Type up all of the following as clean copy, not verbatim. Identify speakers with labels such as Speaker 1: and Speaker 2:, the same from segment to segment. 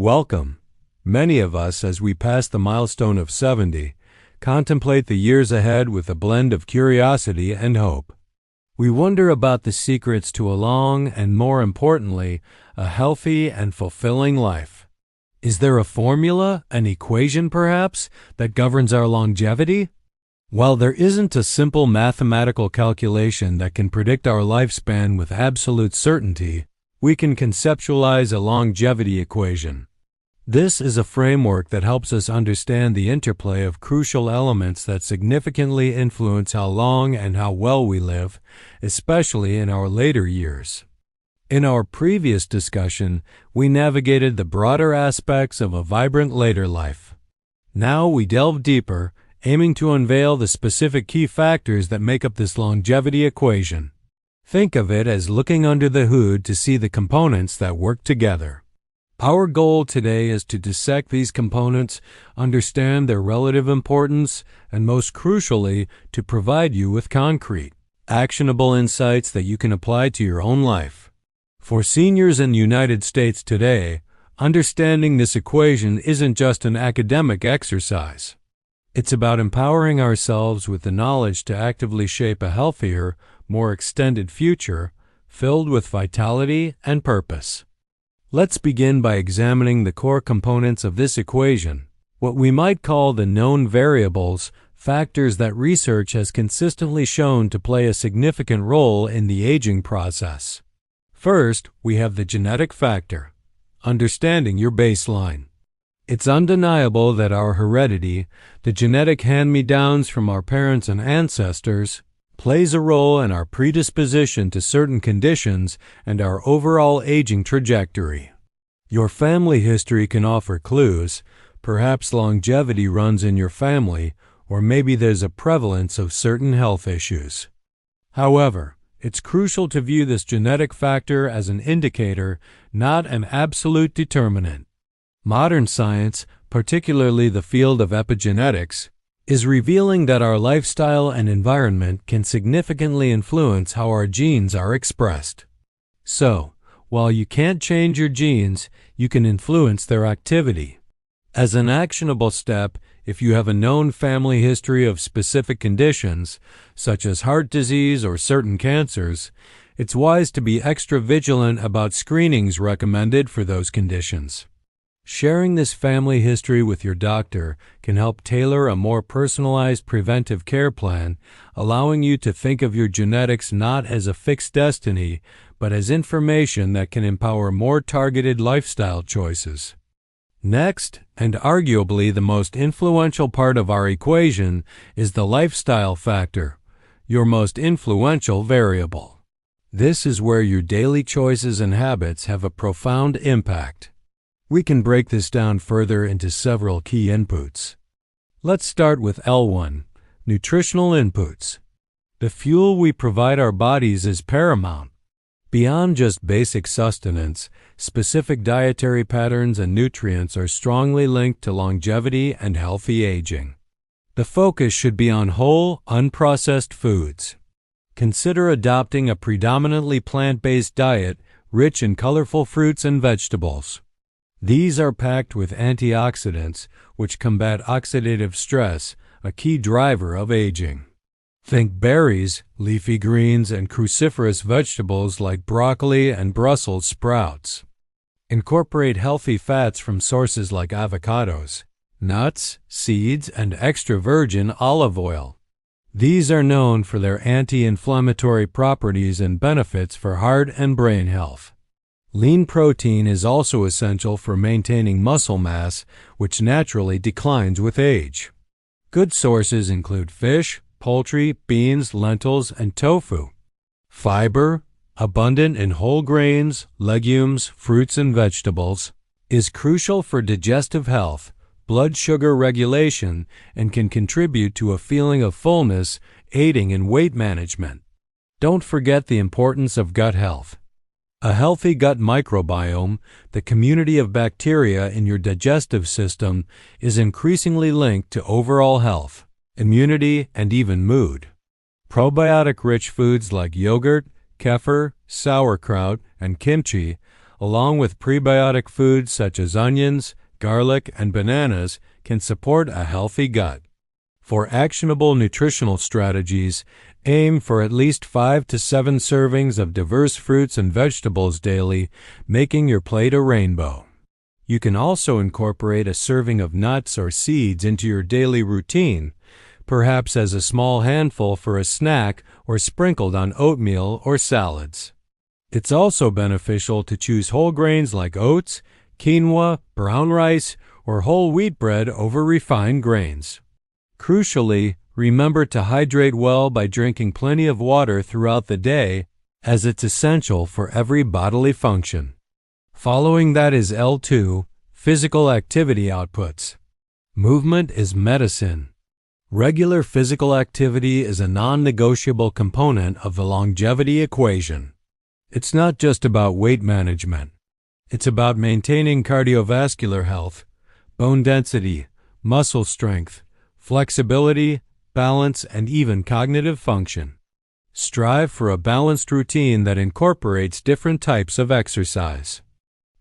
Speaker 1: Welcome. Many of us, as we pass the milestone of 70, contemplate the years ahead with a blend of curiosity and hope. We wonder about the secrets to a long and, more importantly, a healthy and fulfilling life. Is there a formula, an equation perhaps, that governs our longevity? While there isn't a simple mathematical calculation that can predict our lifespan with absolute certainty, we can conceptualize a longevity equation. This is a framework that helps us understand the interplay of crucial elements that significantly influence how long and how well we live, especially in our later years. In our previous discussion, we navigated the broader aspects of a vibrant later life. Now we delve deeper, aiming to unveil the specific key factors that make up this longevity equation. Think of it as looking under the hood to see the components that work together. Our goal today is to dissect these components, understand their relative importance, and most crucially, to provide you with concrete, actionable insights that you can apply to your own life. For seniors in the United States today, understanding this equation isn't just an academic exercise. It's about empowering ourselves with the knowledge to actively shape a healthier, more extended future, filled with vitality and purpose. Let's begin by examining the core components of this equation, what we might call the known variables, factors that research has consistently shown to play a significant role in the aging process. First, we have the genetic factor, understanding your baseline. It's undeniable that our heredity, the genetic hand-me-downs from our parents and ancestors, plays a role in our predisposition to certain conditions and our overall aging trajectory. Your family history can offer clues. Perhaps longevity runs in your family, or maybe there's a prevalence of certain health issues. However, it's crucial to view this genetic factor as an indicator, not an absolute determinant. Modern science, particularly the field of epigenetics, is revealing that our lifestyle and environment can significantly influence how our genes are expressed. So, while you can't change your genes, you can influence their activity. As an actionable step, if you have a known family history of specific conditions, such as heart disease or certain cancers, it's wise to be extra vigilant about screenings recommended for those conditions. Sharing this family history with your doctor can help tailor a more personalized preventive care plan, allowing you to think of your genetics not as a fixed destiny, but as information that can empower more targeted lifestyle choices. Next, and arguably the most influential part of our equation, is the lifestyle factor, your most influential variable. This is where your daily choices and habits have a profound impact. We can break this down further into several key inputs. Let's start with L1, nutritional inputs. The fuel we provide our bodies is paramount. Beyond just basic sustenance, specific dietary patterns and nutrients are strongly linked to longevity and healthy aging. The focus should be on whole, unprocessed foods. Consider adopting a predominantly plant-based diet rich in colorful fruits and vegetables. These are packed with antioxidants, which combat oxidative stress, a key driver of aging. Think berries, leafy greens, and cruciferous vegetables like broccoli and Brussels sprouts. Incorporate healthy fats from sources like avocados, nuts, seeds, and extra virgin olive oil. These are known for their anti-inflammatory properties and benefits for heart and brain health. Lean protein is also essential for maintaining muscle mass, which naturally declines with age. Good sources include fish, poultry, beans, lentils, and tofu. Fiber, abundant in whole grains, legumes, fruits, and vegetables, is crucial for digestive health, blood sugar regulation, and can contribute to a feeling of fullness, aiding in weight management. Don't forget the importance of gut health. A healthy gut microbiome, the community of bacteria in your digestive system, is increasingly linked to overall health, immunity, and even mood. Probiotic-rich foods like yogurt, kefir, sauerkraut, and kimchi, along with prebiotic foods such as onions, garlic, and bananas, can support a healthy gut. For actionable nutritional strategies, aim for at least 5 to 7 servings of diverse fruits and vegetables daily, making your plate a rainbow. You can also incorporate a serving of nuts or seeds into your daily routine, perhaps as a small handful for a snack or sprinkled on oatmeal or salads. It's also beneficial to choose whole grains like oats, quinoa, brown rice, or whole wheat bread over refined grains. Crucially, remember to hydrate well by drinking plenty of water throughout the day, as it's essential for every bodily function. Following that is L2, physical activity outputs. Movement is medicine. Regular physical activity is a non-negotiable component of the longevity equation. It's not just about weight management. It's about maintaining cardiovascular health, bone density, muscle strength, flexibility, balance, and even cognitive function. Strive for a balanced routine that incorporates different types of exercise.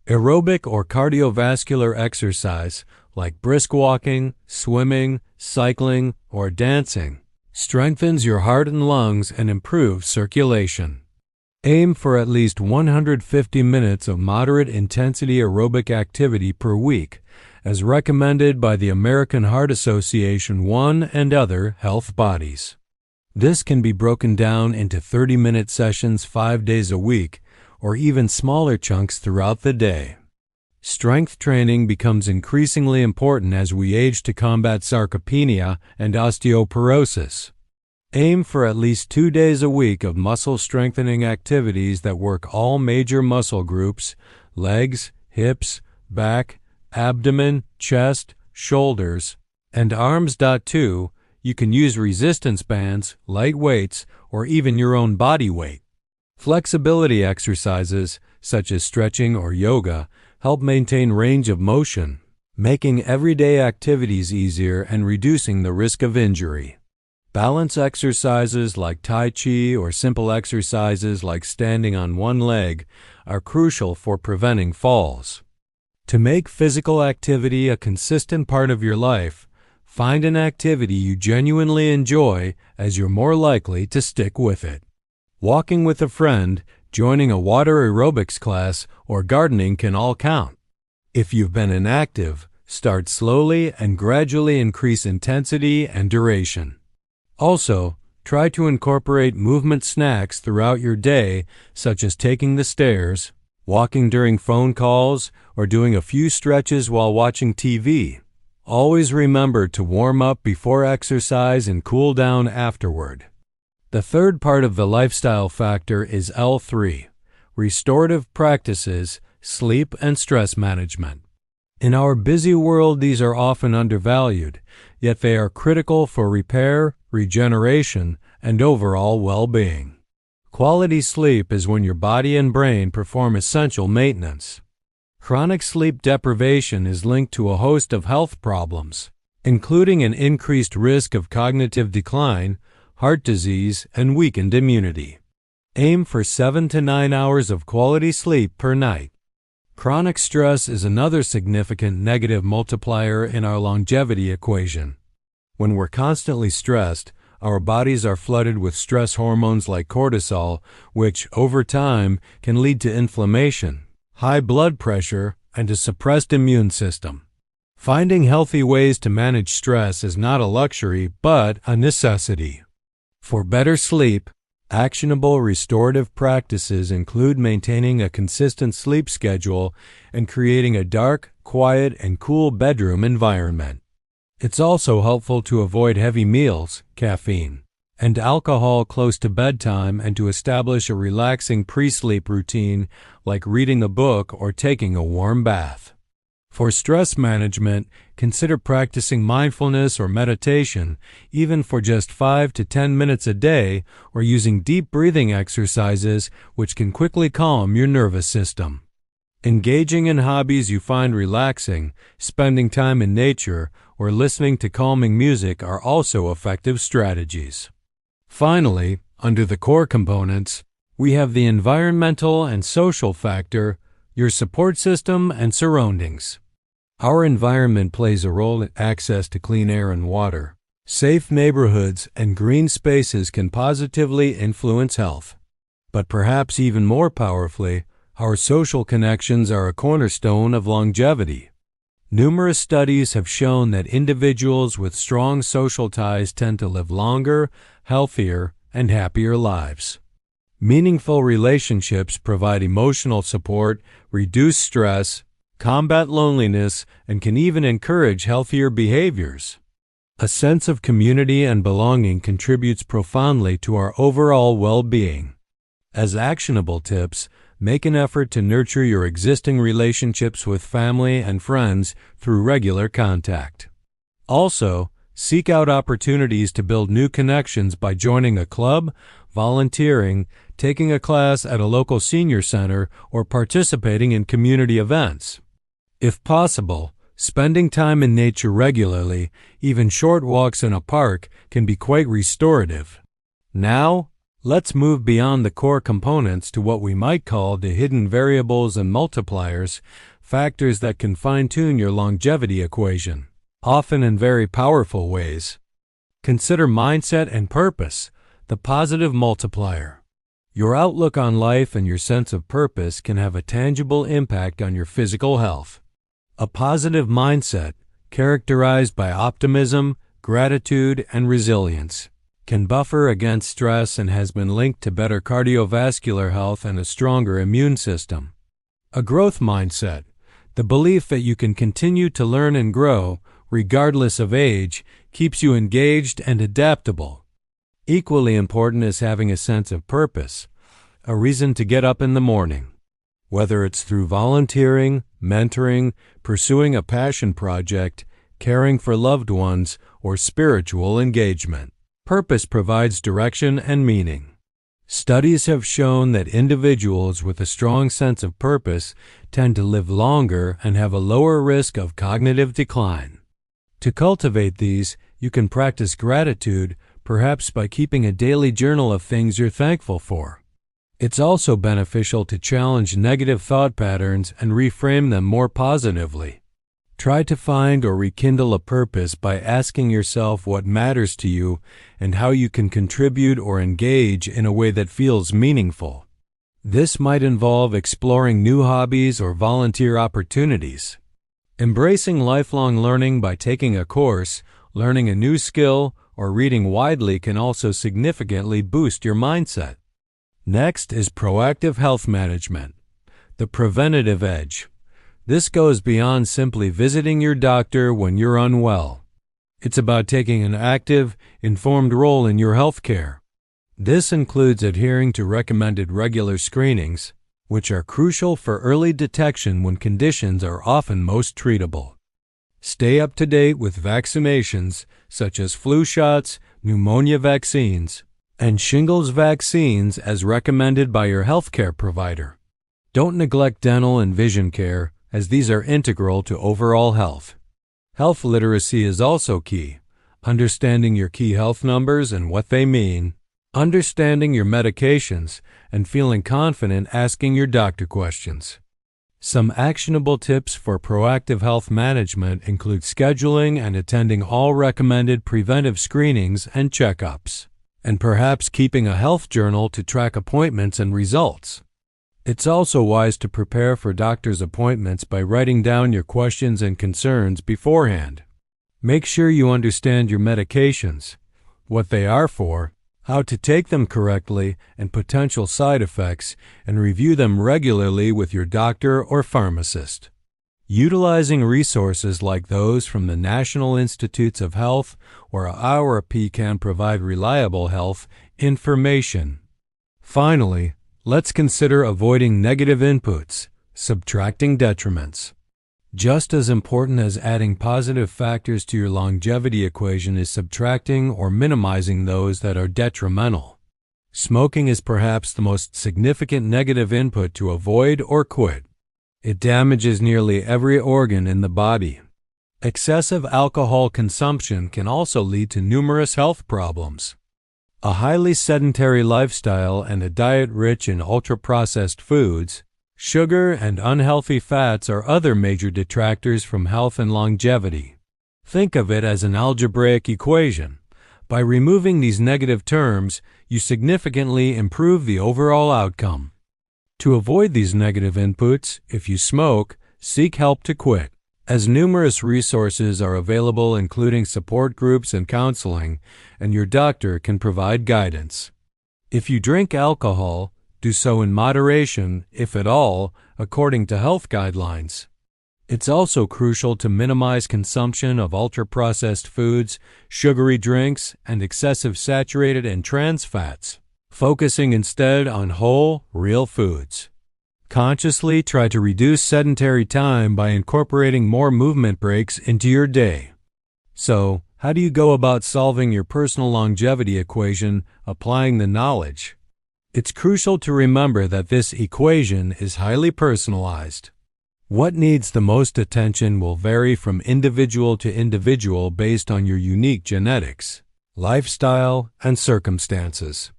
Speaker 1: Aerobic or cardiovascular exercise, like brisk walking, swimming, cycling, or dancing, strengthens your heart and lungs and improves circulation. Aim for at least 150 minutes of moderate intensity aerobic activity per week, as recommended by the American Heart Association and other health bodies. This can be broken down into 30-minute sessions 5 days a week, or even smaller chunks throughout the day. Strength training becomes increasingly important as we age to combat sarcopenia and osteoporosis. Aim for at least 2 days a week of muscle-strengthening activities that work all major muscle groups: legs, hips, back, abdomen, chest, shoulders, and arms. 2. You can use resistance bands, light weights, or even your own body weight. Flexibility exercises, such as stretching or yoga, help maintain range of motion, making everyday activities easier and reducing the risk of injury. Balance exercises like Tai Chi or simple exercises like standing on one leg are crucial for preventing falls. To make physical activity a consistent part of your life, find an activity you genuinely enjoy, as you're more likely to stick with it. Walking with a friend, joining a water aerobics class, or gardening can all count. If you've been inactive, start slowly and gradually increase intensity and duration. Also, try to incorporate movement snacks throughout your day, such as taking the stairs, walking during phone calls, or doing a few stretches while watching TV. Always remember to warm up before exercise and cool down afterward. The third part of the lifestyle factor is L3, restorative practices, sleep and stress management. In our busy world, these are often undervalued, yet they are critical for repair, regeneration, and overall well-being. Quality sleep is when your body and brain perform essential maintenance. Chronic sleep deprivation is linked to a host of health problems, including an increased risk of cognitive decline, heart disease, and weakened immunity. Aim for 7 to 9 hours of quality sleep per night. Chronic stress is another significant negative multiplier in our longevity equation. When we're constantly stressed, our bodies are flooded with stress hormones like cortisol, which, over time, can lead to inflammation, high blood pressure, and a suppressed immune system. Finding healthy ways to manage stress is not a luxury, but a necessity. For better sleep, actionable restorative practices include maintaining a consistent sleep schedule and creating a dark, quiet, and cool bedroom environment. It's also helpful to avoid heavy meals, caffeine, and alcohol close to bedtime, and to establish a relaxing pre-sleep routine like reading a book or taking a warm bath. For stress management, consider practicing mindfulness or meditation, even for just 5 to 10 minutes a day, or using deep breathing exercises which can quickly calm your nervous system. Engaging in hobbies you find relaxing, spending time in nature, or listening to calming music are also effective strategies. Finally, under the core components, we have the environmental and social factor, your support system and surroundings. Our environment plays a role in access to clean air and water. Safe neighborhoods and green spaces can positively influence health. But perhaps even more powerfully, our social connections are a cornerstone of longevity. Numerous studies have shown that individuals with strong social ties tend to live longer, healthier, and happier lives. Meaningful relationships provide emotional support, reduce stress, combat loneliness, and can even encourage healthier behaviors. A sense of community and belonging contributes profoundly to our overall well-being. As actionable tips, make an effort to nurture your existing relationships with family and friends through regular contact. Also, seek out opportunities to build new connections by joining a club, volunteering, taking a class at a local senior center, or participating in community events. If possible, spending time in nature regularly, even short walks in a park, can be quite restorative. Now, let's move beyond the core components to what we might call the hidden variables and multipliers, factors that can fine-tune your longevity equation, often in very powerful ways. Consider mindset and purpose, the positive multiplier. Your outlook on life and your sense of purpose can have a tangible impact on your physical health. A positive mindset, characterized by optimism, gratitude, and resilience, can buffer against stress and has been linked to better cardiovascular health and a stronger immune system. A growth mindset, the belief that you can continue to learn and grow, regardless of age, keeps you engaged and adaptable. Equally important is having a sense of purpose, a reason to get up in the morning. Whether it's through volunteering, mentoring, pursuing a passion project, caring for loved ones, or spiritual engagement. Purpose provides direction and meaning. Studies have shown that individuals with a strong sense of purpose tend to live longer and have a lower risk of cognitive decline. To cultivate these, you can practice gratitude, perhaps by keeping a daily journal of things you're thankful for. It's also beneficial to challenge negative thought patterns and reframe them more positively. Try to find or rekindle a purpose by asking yourself what matters to you and how you can contribute or engage in a way that feels meaningful. This might involve exploring new hobbies or volunteer opportunities. Embracing lifelong learning by taking a course, learning a new skill, or reading widely can also significantly boost your mindset. Next is proactive health management, the preventative edge. This goes beyond simply visiting your doctor when you're unwell. It's about taking an active, informed role in your health care. This includes adhering to recommended regular screenings, which are crucial for early detection when conditions are often most treatable. Stay up to date with vaccinations such as flu shots, pneumonia vaccines, and shingles vaccines as recommended by your healthcare provider. Don't neglect dental and vision care, as these are integral to overall health. Health literacy is also key. Understanding your key health numbers and what they mean, understanding your medications, and feeling confident asking your doctor questions. Some actionable tips for proactive health management include scheduling and attending all recommended preventive screenings and checkups, and perhaps keeping a health journal to track appointments and results. It's also wise to prepare for doctor's appointments by writing down your questions and concerns beforehand. Make sure you understand your medications, what they are for, how to take them correctly, and potential side effects, and review them regularly with your doctor or pharmacist. Utilizing resources like those from the National Institutes of Health or OurP can provide reliable health information. Finally, let's consider avoiding negative inputs, subtracting detriments. Just as important as adding positive factors to your longevity equation is subtracting or minimizing those that are detrimental. Smoking is perhaps the most significant negative input to avoid or quit. It damages nearly every organ in the body. Excessive alcohol consumption can also lead to numerous health problems. A highly sedentary lifestyle and a diet rich in ultra-processed foods, Sugar and unhealthy fats are other major detractors from health and longevity. Think of it as an algebraic equation. By removing these negative terms, you significantly improve the overall outcome. To avoid these negative inputs, if you smoke, seek help to quit, as numerous resources are available including support groups and counseling, and your doctor can provide guidance. If you drink alcohol, do so in moderation, if at all, according to health guidelines. It's also crucial to minimize consumption of ultra-processed foods, sugary drinks, and excessive saturated and trans fats, focusing instead on whole, real foods. Consciously try to reduce sedentary time by incorporating more movement breaks into your day. So, how do you go about solving your personal longevity equation, applying the knowledge? It's crucial to remember that this equation is highly personalized. What needs the most attention will vary from individual to individual based on your unique genetics, lifestyle, and circumstances.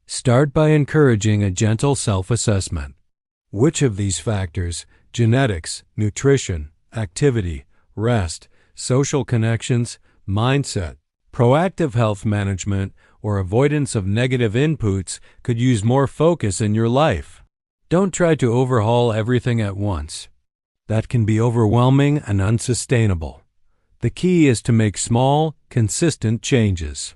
Speaker 1: Start by encouraging a gentle self-assessment. Which of these factors, genetics, nutrition, activity, rest, social connections, mindset, proactive health management, or avoidance of negative inputs could use more focus in your life? Don't try to overhaul everything at once. That can be overwhelming and unsustainable. The key is to make small, consistent changes.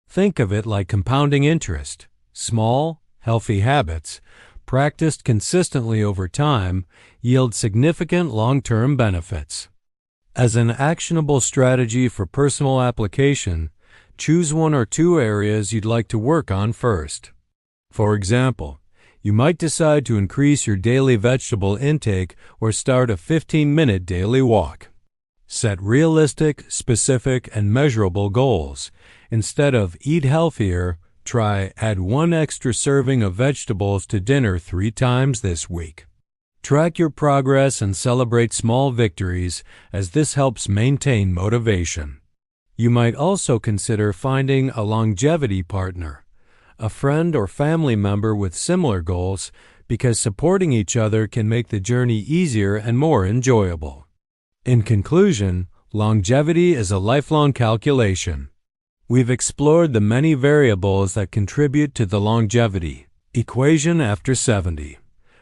Speaker 1: Think of it like compounding interest. Small, healthy habits, practiced consistently over time, yield significant long-term benefits. As an actionable strategy for personal application, choose one or two areas you'd like to work on first. For example, you might decide to increase your daily vegetable intake or start a 15-minute daily walk. Set realistic, specific, and measurable goals. Instead of eat healthier, try add 1 extra serving of vegetables to dinner 3 times this week. Track your progress and celebrate small victories, as this helps maintain motivation. You might also consider finding a longevity partner, a friend or family member with similar goals, because supporting each other can make the journey easier and more enjoyable. In conclusion, longevity is a lifelong calculation. We've explored the many variables that contribute to the longevity equation after 70.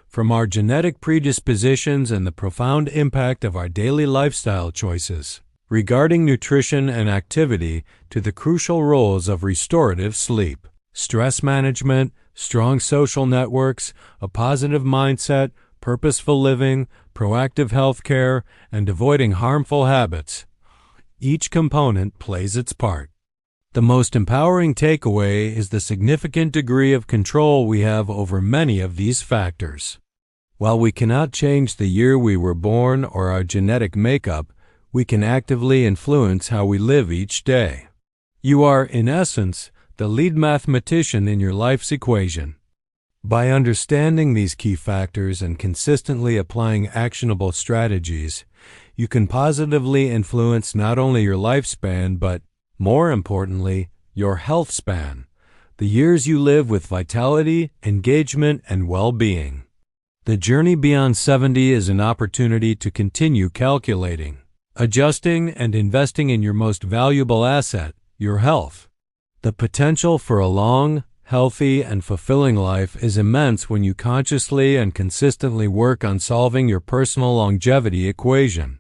Speaker 1: From our genetic predispositions and the profound impact of our daily lifestyle choices, regarding nutrition and activity, to the crucial roles of restorative sleep, stress management, strong social networks, a positive mindset, purposeful living, proactive health care, and avoiding harmful habits. Each component plays its part. The most empowering takeaway is the significant degree of control we have over many of these factors. While we cannot change the year we were born or our genetic makeup, we can actively influence how we live each day. You are, in essence, the lead mathematician in your life's equation. By understanding these key factors and consistently applying actionable strategies, you can positively influence not only your lifespan but, more importantly, your health span, the years you live with vitality, engagement, and well-being. The journey beyond 70 is an opportunity to continue calculating, adjusting, and investing in your most valuable asset, your health. The potential for a long, healthy, and fulfilling life is immense when you consciously and consistently work on solving your personal longevity equation.